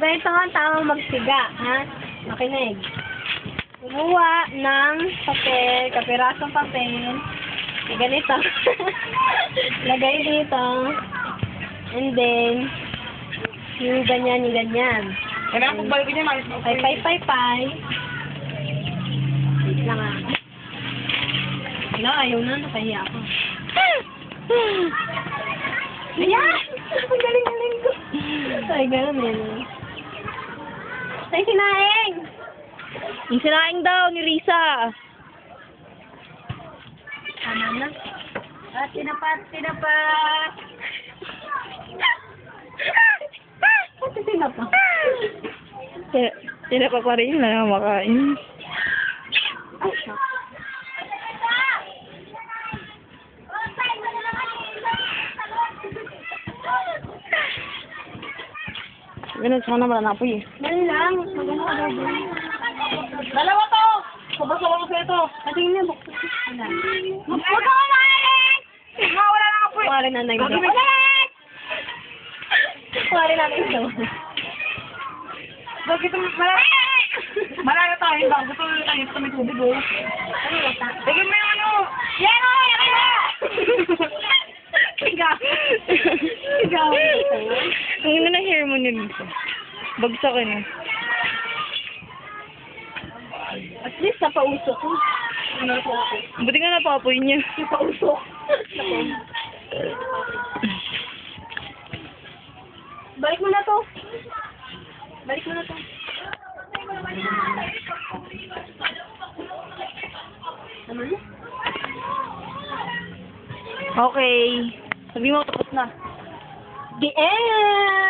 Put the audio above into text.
ganito ang tamang magsiga, ha? Makinig. Kumuha ng papel, kapirasong papel. Ganito. Lagay dito. And then, yung ganyan. Kailangan kong balikin niya, malis mo. Pay. Wait lang ah. Wala, ayaw na. Nakahiya ako. Ayan! Ang galing ko. Ay, ganun yun. Ay, sinaing! Yung sinaing daw ni Risa. Tama na. At tinapat. At tinapat. Tinapa pa rin na makain. Ganun, sana wala na po eh. Dali lang. Magano ka daw doon. Dalawa to! Sabasawa ko sa ito. Patingin niya, buksan ko. Wala. Huwag ka umalis! Wala na ako eh. Wala na nang ito. Ulit! Wala na nang ito. Bakit malayo tayo ba? Gusto na tayo sa may tubig oh. Ano ba ta? Tigil mo yung ano! Yan o! Yan o! Ikaw. Ang ina na hair mo ni Risa. Bagsak ka na. At least napauso ko. Ano po ako? Buti nga napapoy niya. Napauso. Balik mo na to. Tama na? Okay. Sabi mo tapos na. The end!